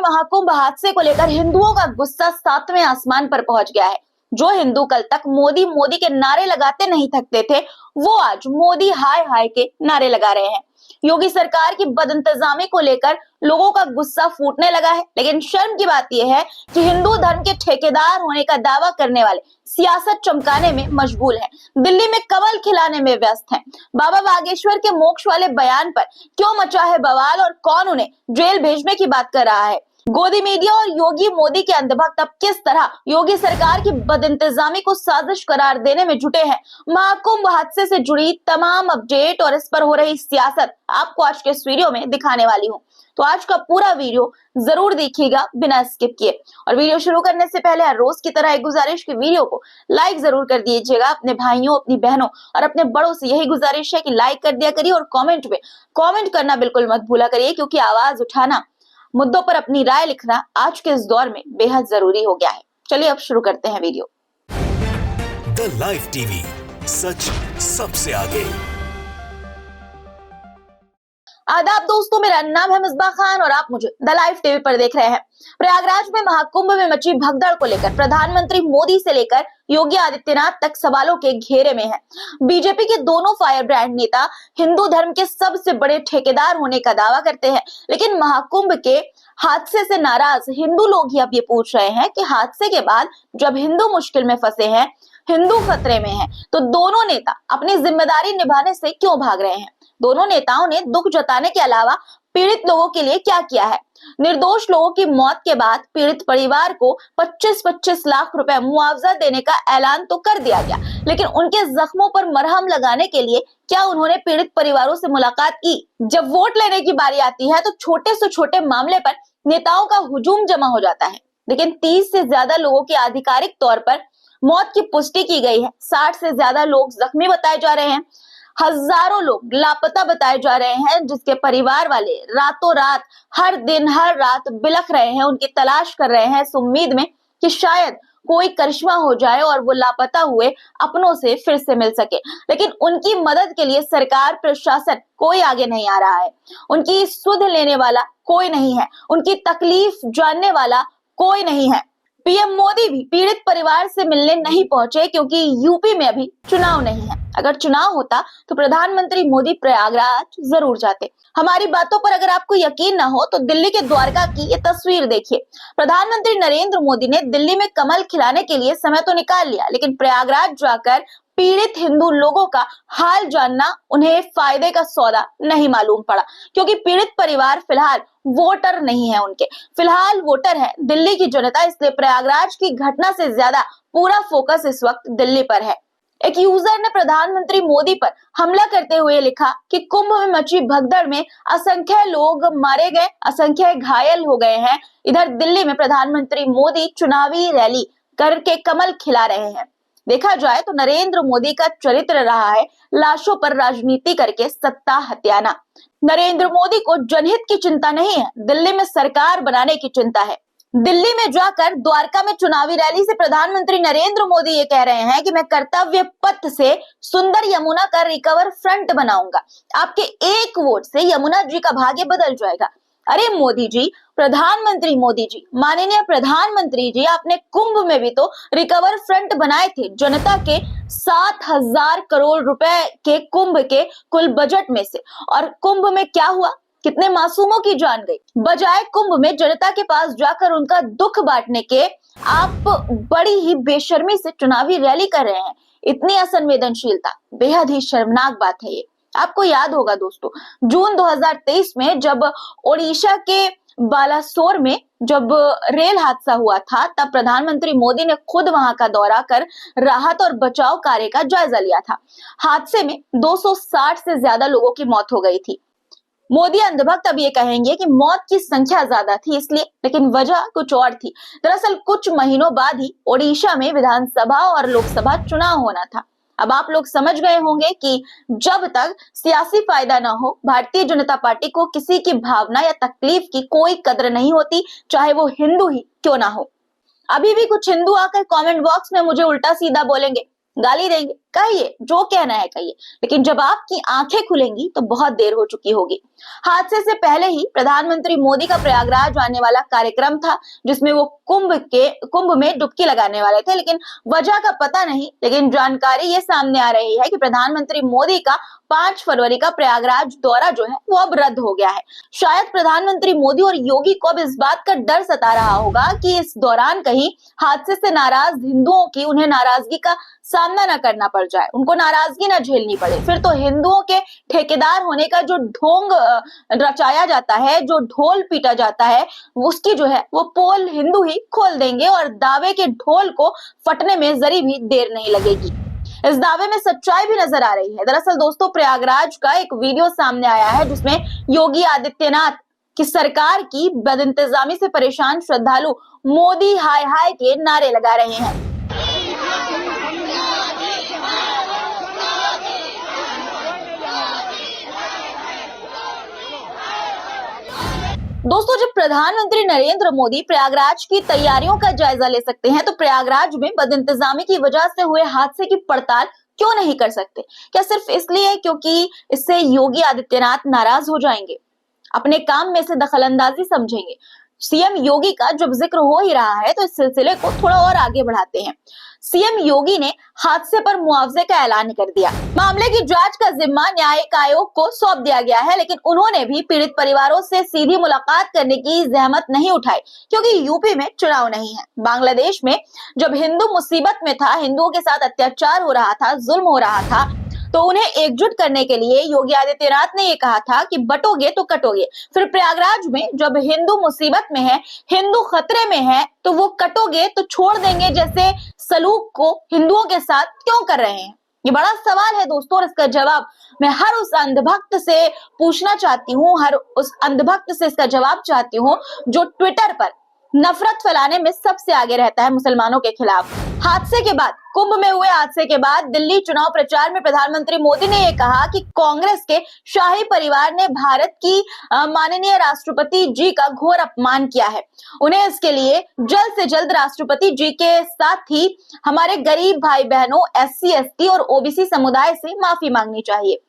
महाकुंभ हादसे को लेकर हिंदुओं का गुस्सा 7वें आसमान पर पहुंच गया है। जो हिंदू कल तक मोदी मोदी के नारे लगाते नहीं थकते थे, वो आज मोदी हाय हाय के नारे लगा रहे हैं। योगी सरकार की बदइंतजामी को लेकर लोगों का गुस्सा फूटने लगा है। लेकिन शर्म की बात यह है कि हिंदू धर्म के ठेकेदार होने का दावा करने वाले सियासत चमकाने में मशगूल हैं, दिल्ली में कमल खिलाने में व्यस्त हैं। बाबा बागेश्वर के मोक्ष वाले बयान पर क्यों मचा है बवाल और कौन उन्हें जेल भेजने की बात कर रहा है? गोदी मीडिया और योगी मोदी के अंधभक्त अब किस तरह योगी सरकार की बदइंतजामी को साजिश करार देने में जुटे हैं? महाकुंभ हादसे से जुड़ी तमाम अपडेट और इस पर हो रही सियासत आपको आज के इस वीडियो में दिखाने वाली हूँ। तो आज का पूरा वीडियो जरूर देखिएगा बिना स्किप किए। और वीडियो शुरू करने से पहले हर रोज की तरह एक गुजारिश की वीडियो को लाइक जरूर कर दीजिएगा। अपने भाइयों, अपनी बहनों और अपने बड़ों से यही गुजारिश है कि लाइक कर दिया करिए और कमेंट में कमेंट करना बिल्कुल मत भूला करिए, क्योंकि आवाज उठाना, मुद्दों पर अपनी राय लिखना आज के इस दौर में बेहद जरूरी हो गया है। चलिए अब शुरू करते हैं वीडियो। द लाइव टीवी, सच सबसे आगे। आदाब दोस्तों, मेरा नाम है मिसबा खान और आप मुझे द लाइव टीवी पर देख रहे हैं। प्रयागराज में महाकुंभ में मची भगदड़ को लेकर प्रधानमंत्री मोदी से लेकर योगी आदित्यनाथ तक सवालों के घेरे में है। बीजेपी के दोनों फायर ब्रांड नेता हिंदू धर्म के सबसे बड़े ठेकेदार होने का दावा करते हैं, लेकिन महाकुंभ के हादसे से नाराज हिंदू लोग ही अब ये पूछ रहे हैं कि हादसे के बाद जब हिंदू मुश्किल में फंसे हैं, हिंदू खतरे में हैं, तो दोनों नेता अपनी जिम्मेदारी निभाने से क्यों भाग रहे हैं? दोनों नेताओं ने दुख जताने के अलावा पीड़ित लोगों के लिए क्या किया है? निर्दोष लोगों की मौत के बाद पीड़ित परिवार को 25-25 लाख रुपए मुआवजा देने का ऐलान तो कर दिया गया, लेकिन उनके जख्मों पर मरहम लगाने के लिए क्या उन्होंने पीड़ित परिवारों से मुलाकात की? जब वोट लेने की बारी आती है तो छोटे से छोटे मामले पर नेताओं का हुजूम जमा हो जाता है, लेकिन 30 से ज्यादा लोगों की आधिकारिक तौर पर मौत की पुष्टि की गई है। 60 से ज्यादा लोग जख्मी बताए जा रहे हैं। हजारों लोग लापता बताए जा रहे हैं, जिसके परिवार वाले रातों रात, हर दिन हर रात बिलख रहे हैं, उनकी तलाश कर रहे हैं इस उम्मीद में कि शायद कोई करिश्मा हो जाए और वो लापता हुए अपनों से फिर से मिल सके। लेकिन उनकी मदद के लिए सरकार, प्रशासन कोई आगे नहीं आ रहा है। उनकी सुध लेने वाला कोई नहीं है, उनकी तकलीफ जानने वाला कोई नहीं है। पीएम मोदी भी पीड़ित परिवार से मिलने नहीं पहुंचे, क्योंकि यूपी में अभी चुनाव नहीं है। अगर चुनाव होता तो प्रधानमंत्री मोदी प्रयागराज जरूर जाते। हमारी बातों पर अगर आपको यकीन ना हो तो दिल्ली के द्वारका की ये तस्वीर देखिए। प्रधानमंत्री नरेंद्र मोदी ने दिल्ली में कमल खिलाने के लिए समय तो निकाल लिया, लेकिन प्रयागराज जाकर पीड़ित हिंदू लोगों का हाल जानना उन्हें फायदे का सौदा नहीं मालूम पड़ा, क्योंकि पीड़ित परिवार फिलहाल वोटर नहीं है, उनके फिलहाल वोटर है दिल्ली की जनता। इसलिए प्रयागराज की घटना से ज्यादा पूरा फोकस इस वक्त दिल्ली पर है। एक यूजर ने प्रधानमंत्री मोदी पर हमला करते हुए लिखा कि कुंभ में मची भगदड़ में असंख्य लोग मारे गए, असंख्य घायल हो गए हैं। इधर दिल्ली में प्रधानमंत्री मोदी चुनावी रैली करके कमल खिला रहे हैं। देखा जाए तो नरेंद्र मोदी का चरित्र रहा है लाशों पर राजनीति करके सत्ता हथियाना। नरेंद्र मोदी को जनहित की चिंता नहीं है, दिल्ली में सरकार बनाने की चिंता है। दिल्ली में जाकर द्वारका में चुनावी रैली से प्रधानमंत्री नरेंद्र मोदी ये कह रहे हैं कि मैं कर्तव्य पथ से सुंदर यमुना का रिकवर फ्रंट बनाऊंगा। आपके एक वोट से यमुना जी का भाग्य बदल जाएगा। अरे मोदी जी, प्रधानमंत्री मोदी जी, माननीय प्रधानमंत्री जी, आपने कुंभ में भी तो रिकवर फ्रंट बनाए थे जनता के 7,000 करोड़ रुपए के कुंभ के कुल बजट में से। और कुंभ में क्या हुआ? कितने मासूमों की जान गई। बजाय कुंभ में जनता के पास जाकर उनका दुख बांटने के, आप बड़ी ही बेशर्मी से चुनावी रैली कर रहे हैं। इतनी असंवेदनशीलता बेहद ही शर्मनाक बात है ये। आपको याद होगा दोस्तों, जून 2023 में जब ओडिशा के बालासोर में जब रेल हादसा हुआ था, तब प्रधानमंत्री मोदी ने खुद वहां का दौरा कर राहत और बचाव कार्य का जायजा लिया था। हादसे में 260 से ज्यादा लोगों की मौत हो गई थी। मोदी अंधभक्त अब ये कहेंगे कि मौत की संख्या ज्यादा थी इसलिए, लेकिन वजह कुछ और थी। दरअसल कुछ महीनों बाद ही ओडिशा में विधानसभा और लोकसभा चुनाव होना था। अब आप लोग समझ गए होंगे कि जब तक सियासी फायदा ना हो, भारतीय जनता पार्टी को किसी की भावना या तकलीफ की कोई कद्र नहीं होती, चाहे वो हिंदू ही क्यों ना हो। अभी भी कुछ हिंदू आकर कमेंट बॉक्स में मुझे उल्टा सीधा बोलेंगे, गाली देंगे, कहिए, जो कहना है कहिए, लेकिन जब आपकी आंखें खुलेंगी तो बहुत देर हो चुकी होगी। हादसे से पहले ही प्रधानमंत्री मोदी का प्रयागराज आने वाला कार्यक्रम था, जिसमें वो कुंभ में डुबकी लगाने वाले थे, लेकिन वजह का पता नहीं। लेकिन जानकारी ये सामने आ रही है कि प्रधानमंत्री मोदी का 5 फरवरी का प्रयागराज दौरा जो है वो अब रद्द हो गया है। शायद प्रधानमंत्री मोदी और योगी को अब इस बात का डर सता रहा होगा कि इस दौरान कहीं हादसे से नाराज हिंदुओं की उन्हें नाराजगी का सामना न करना पड़ जाए, उनको नाराजगी न झेलनी पड़े। फिर तो हिंदुओं के ठेकेदार होने का जो ढोंग रचाया जाता है, जो ढोल पीटा जाता है, उसकी जो है वो पोल हिंदू ही खोल देंगे और दावे के ढोल को फटने में जरी भी देर नहीं लगेगी। इस दावे में सच्चाई भी नजर आ रही है। दरअसल दोस्तों, प्रयागराज का एक वीडियो सामने आया है जिसमें योगी आदित्यनाथ की सरकार की बदइंतजामी से परेशान श्रद्धालु मोदी हाय हाय के नारे लगा रहे हैं। दोस्तों, जब प्रधानमंत्री नरेंद्र मोदी प्रयागराज की तैयारियों का जायजा ले सकते हैं, तो प्रयागराज में बदइंतजामी की वजह से हुए हादसे की पड़ताल क्यों नहीं कर सकते? क्या सिर्फ इसलिए क्योंकि इससे योगी आदित्यनाथ नाराज हो जाएंगे, अपने काम में से दखलंदाजी समझेंगे? सीएम योगी का जब जिक्र हो ही रहा है तो इस सिलसिले को थोड़ा और आगे बढ़ाते हैं। सीएम योगी ने हादसे पर मुआवजे का ऐलान कर दिया। मामले की जांच का जिम्मा न्यायिक आयोग को सौंप दिया गया है, लेकिन उन्होंने भी पीड़ित परिवारों से सीधी मुलाकात करने की जहमत नहीं उठाई, क्योंकि यूपी में चुनाव नहीं है। बांग्लादेश में जब हिंदू मुसीबत में था, हिंदुओं के साथ अत्याचार हो रहा था, जुल्म हो रहा था, तो उन्हें एकजुट करने के लिए योगी आदित्यनाथ ने ये कहा था कि बटोगे तो कटोगे। फिर प्रयागराज में जब हिंदू मुसीबत में है, हिंदू खतरे में है, तो वो कटोगे तो छोड़ देंगे जैसे सलूक को हिंदुओं के साथ क्यों कर रहे हैं? ये बड़ा सवाल है दोस्तों, और इसका जवाब मैं हर उस अंधभक्त से पूछना चाहती हूँ, हर उस अंधभक्त से इसका जवाब चाहती हूँ जो ट्विटर पर नफरत फैलाने में सबसे आगे रहता है मुसलमानों के खिलाफ। हादसे के बाद, कुंभ में हुए हादसे के बाद दिल्ली चुनाव प्रचार में प्रधानमंत्री मोदी ने यह कहा कि कांग्रेस के शाही परिवार ने भारत की माननीय राष्ट्रपति जी का घोर अपमान किया है। उन्हें इसके लिए जल्द से जल्द राष्ट्रपति जी के साथ ही हमारे गरीब भाई बहनों, SC, ST और OBC समुदाय से माफी मांगनी चाहिए।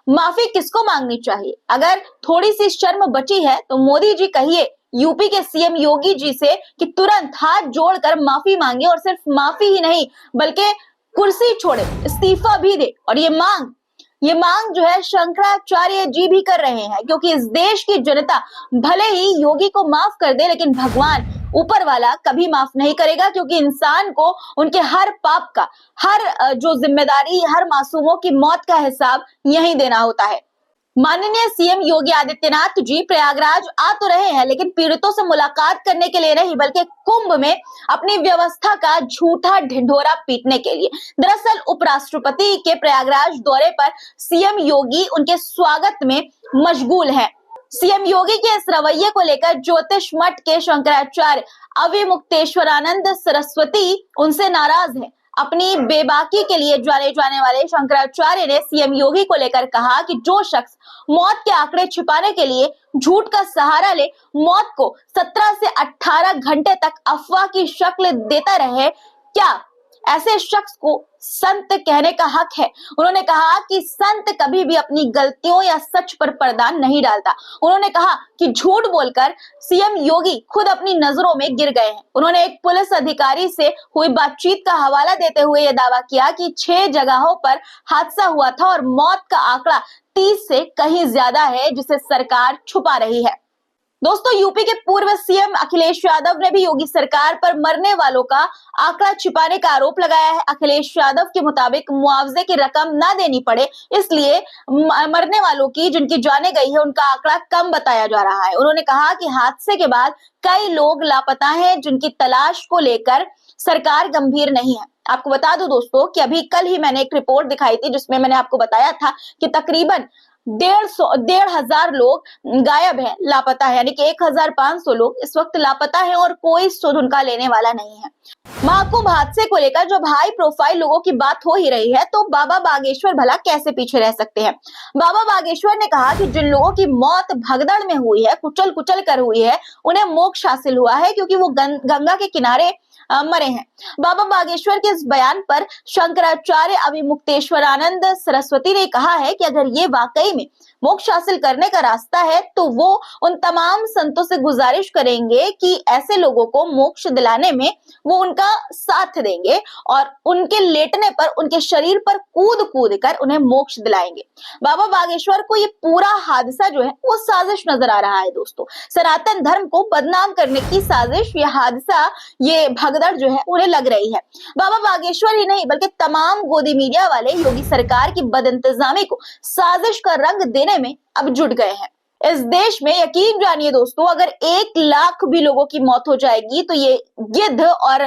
माफी किसको मांगनी चाहिए? अगर थोड़ी सी शर्म बची है तो मोदी जी कहिए यूपी के सीएम योगी जी से कि तुरंत हाथ जोड़कर माफी मांगे, और सिर्फ माफी ही नहीं बल्कि कुर्सी छोड़े, इस्तीफा भी दे। और ये मांग जो है शंकराचार्य जी भी कर रहे हैं, क्योंकि इस देश की जनता भले ही योगी को माफ कर दे, लेकिन भगवान ऊपर वाला कभी माफ नहीं करेगा, क्योंकि इंसान को उनके हर पाप का, हर जो जिम्मेदारी, हर मासूमों की मौत का हिसाब यहीं देना होता है। माननीय सीएम योगी आदित्यनाथ जी प्रयागराज आ तो रहे हैं, लेकिन पीड़ितों से मुलाकात करने के लिए नहीं, बल्कि कुंभ में अपनी व्यवस्था का झूठा ढिंढोरा पीटने के लिए। दरअसल उपराष्ट्रपति के प्रयागराज दौरे पर सीएम योगी उनके स्वागत में मशगूल हैं। सीएम योगी के इस रवैये को लेकर ज्योतिष मठ के शंकराचार्य अविमुक्तेश्वरानंद सरस्वती उनसे नाराज हैं। अपनी बेबाकी के लिए जाने जाने वाले शंकराचार्य ने सीएम योगी को लेकर कहा कि जो शख्स मौत के आंकड़े छिपाने के लिए झूठ का सहारा ले, मौत को 17 से 18 घंटे तक अफवाह की शक्ल देता रहे, क्या ऐसे शख्स को संत कहने का हक है? उन्होंने कहा कि संत कभी भी अपनी गलतियों या सच पर पर्दा नहीं डालता। उन्होंने कहा कि झूठ बोलकर सीएम योगी खुद अपनी नजरों में गिर गए हैं। उन्होंने एक पुलिस अधिकारी से हुई बातचीत का हवाला देते हुए यह दावा किया कि 6 जगहों पर हादसा हुआ था और मौत का आंकड़ा 30 से कहीं ज्यादा है, जिसे सरकार छुपा रही है। दोस्तों, यूपी के पूर्व सीएम अखिलेश यादव ने भी योगी सरकार पर मरने वालों का आंकड़ा छिपाने का आरोप लगाया है। अखिलेश यादव के मुताबिक मुआवजे की रकम ना देनी पड़े, इसलिए मरने वालों की, जिनकी जाने गई है, उनका आंकड़ा कम बताया जा रहा है। उन्होंने कहा कि हादसे के बाद कई लोग लापता हैं, जिनकी तलाश को लेकर सरकार गंभीर नहीं है। आपको बता दूं दोस्तों कि अभी कल ही मैंने एक रिपोर्ट दिखाई थी, जिसमें मैंने आपको बताया था कि तकरीबन 1,500 लोग गायब हैं, लापता है, यानी कि 1,500 लोग इस वक्त लापता हैं और कोई सुध उनका लेने वाला नहीं है। महाकुंभ हादसे को लेकर जब हाई प्रोफाइल लोगों की बात हो ही रही है, तो बाबा बागेश्वर भला कैसे पीछे रह सकते हैं? बाबा बागेश्वर ने कहा कि जिन लोगों की मौत भगदड़ में हुई है, कुचल कुचल कर हुई है, उन्हें मोक्ष हासिल हुआ है, क्योंकि वो गंगा के किनारे मरे हैं। बाबा बागेश्वर के इस बयान पर शंकराचार्य अविमुक्तेश्वरानंद सरस्वती ने कहा है कि अगर ये वाकई में मोक्ष हासिल करने का रास्ता है तो वो उन तमाम संतों से गुजारिश करेंगे कि ऐसे लोगों को मोक्ष दिलाने में वो उनका साथ देंगे और उनके लेटने पर उनके शरीर पर कूद कूद कर उन्हें मोक्ष दिलाएंगे। बाबा बागेश्वर को ये पूरा हादसा जो है वो साजिश नजर आ रहा है दोस्तों। सनातन धर्म को बदनाम करने की साजिश, ये हादसा, ये भगदड़ जो है उन्हें लग रही है। बाबा बागेश्वर ही नहीं बल्कि तमाम गोदी मीडिया वाले योगी सरकार की बदइंतजामी को साजिश का रंग देने में अब जुट गए हैं। इस देश में यकीन जानिए दोस्तों, अगर 1 लाख भी लोगों की मौत हो जाएगी तो ये गिद्ध और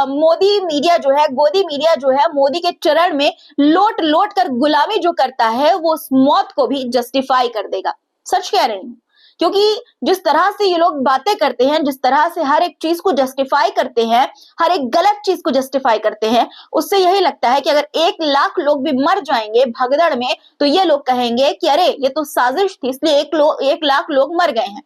मोदी मीडिया जो है, गोदी मीडिया जो है, मोदी के चरण में लोट लोट कर गुलामी जो करता है वो उस मौत को भी जस्टिफाई कर देगा। सच कह रही हूँ, क्योंकि जिस तरह से ये लोग बातें करते हैं, जिस तरह से हर एक चीज को जस्टिफाई करते हैं, हर एक गलत चीज को जस्टिफाई करते हैं, उससे यही लगता है कि अगर 1 लाख लोग भी मर जाएंगे भगदड़ में तो ये लोग कहेंगे कि अरे ये तो साजिश थी, इसलिए 1 लाख लोग मर गए हैं।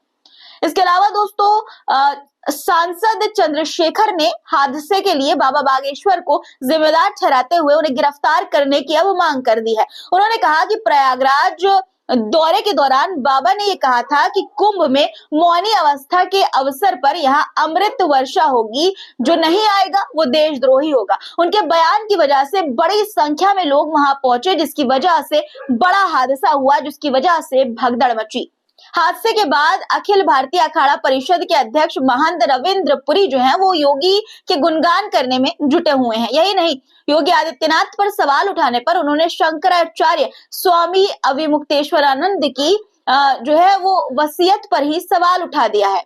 इसके अलावा दोस्तों सांसद चंद्रशेखर ने हादसे के लिए बाबा बागेश्वर को जिम्मेदार ठहराते हुए उन्हें गिरफ्तार करने की अब मांग कर दी है। उन्होंने कहा कि प्रयागराज दौरे के दौरान बाबा ने ये कहा था कि कुंभ में मौनी अवस्था के अवसर पर यहाँ अमृत वर्षा होगी, जो नहीं आएगा वो देशद्रोही होगा। उनके बयान की वजह से बड़ी संख्या में लोग वहां पहुंचे, जिसकी वजह से बड़ा हादसा हुआ, जिसकी वजह से भगदड़ मची। हादसे के बाद अखिल भारतीय अखाड़ा परिषद के अध्यक्ष महंत रविंद्र पुरी जो हैं वो योगी के गुणगान करने में जुटे हुए हैं। यही नहीं, योगी आदित्यनाथ पर सवाल उठाने पर उन्होंने शंकराचार्य स्वामी अविमुक्तेश्वरानंद की जो है वो वसीयत पर ही सवाल उठा दिया है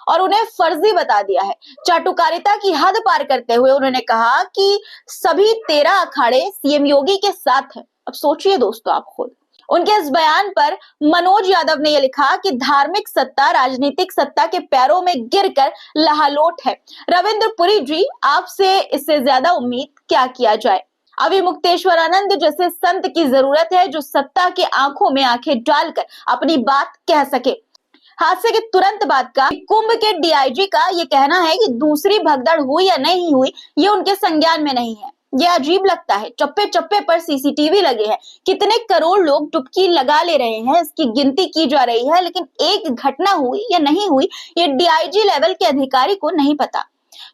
और उन्हें फर्जी बता दिया है। चाटुकारिता की हद पार करते हुए उन्होंने कहा कि सभी 13 अखाड़े सीएम योगी के साथ हैं। अब सोचिए दोस्तों आप खुद। उनके इस बयान पर मनोज यादव ने यह लिखा कि धार्मिक सत्ता राजनीतिक सत्ता के पैरों में गिरकर लहालोट है। रविंद्र पुरी जी, आपसे इससे ज्यादा उम्मीद क्या किया जाए। अविमुक्तेश्वरानंद जैसे संत की जरूरत है जो सत्ता के आंखों में आंखें डालकर अपनी बात कह सके। हादसे के तुरंत बाद का कुंभ के डीआईजी का ये कहना है कि दूसरी भगदड़ हुई या नहीं हुई ये उनके संज्ञान में नहीं है। ये अजीब लगता है। चप्पे चप्पे पर सीसीटीवी लगे हैं, कितने करोड़ लोग डुबकी लगा ले रहे हैं, इसकी गिनती की जा रही है, लेकिन एक घटना हुई या नहीं हुई ये डीआईजी लेवल के अधिकारी को नहीं पता।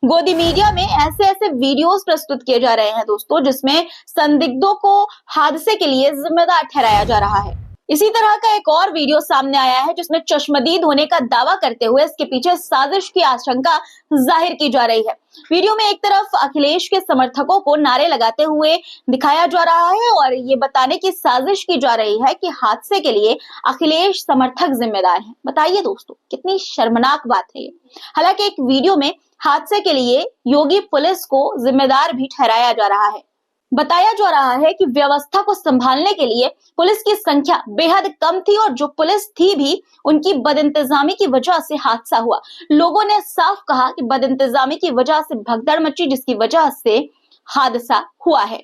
गोदी मीडिया में ऐसे ऐसे वीडियोस प्रस्तुत किए जा रहे हैं दोस्तों, जिसमें संदिग्धों को हादसे के लिए जिम्मेदार ठहराया जा रहा है। इसी तरह का एक और वीडियो सामने आया है जिसमें चश्मदीद होने का दावा करते हुए इसके पीछे साजिश की आशंका जाहिर की जा रही है। वीडियो में एक तरफ अखिलेश के समर्थकों को नारे लगाते हुए दिखाया जा रहा है और ये बताने की साजिश की जा रही है कि हादसे के लिए अखिलेश समर्थक जिम्मेदार हैं। बताइए दोस्तों, कितनी शर्मनाक बात है ये। हालांकि एक वीडियो में हादसे के लिए योगी पुलिस को जिम्मेदार भी ठहराया जा रहा है। बताया जा रहा है कि व्यवस्था को संभालने के लिए पुलिस की संख्या बेहद कम थी और जो पुलिस थी भी उनकी बदइंतजामी की वजह से हादसा हुआ। लोगों ने साफ कहा कि बदइंतजामी की वजह से भगदड़ मची, जिसकी वजह से हादसा हुआ है।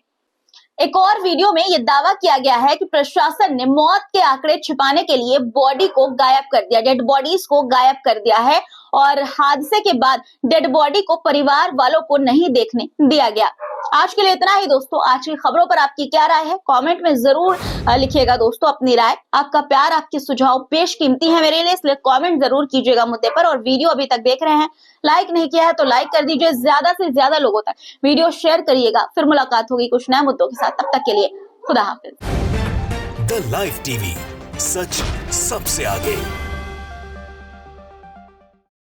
एक और वीडियो में यह दावा किया गया है कि प्रशासन ने मौत के आंकड़े छिपाने के लिए बॉडी को गायब कर दिया, डेड बॉडीज को गायब कर दिया है और हादसे के बाद डेड बॉडी को परिवार वालों को नहीं देखने दिया गया। आज के लिए इतना ही दोस्तों। आज की खबरों पर आपकी क्या राय है कमेंट में जरूर लिखिएगा दोस्तों अपनी राय। आपका प्यार, आपके सुझाव बेशकीमती है मेरे लिए, इसलिए कमेंट जरूर कीजिएगा मुद्दे पर। और वीडियो अभी तक देख रहे हैं, लाइक नहीं किया है तो लाइक कर दीजिए, ज्यादा से ज्यादा लोगों तक वीडियो शेयर करिएगा। फिर मुलाकात होगी कुछ नए मुद्दों के साथ, तब तक के लिए खुदा हाफिज। द लाइव टीवी, सच सबसे आगे।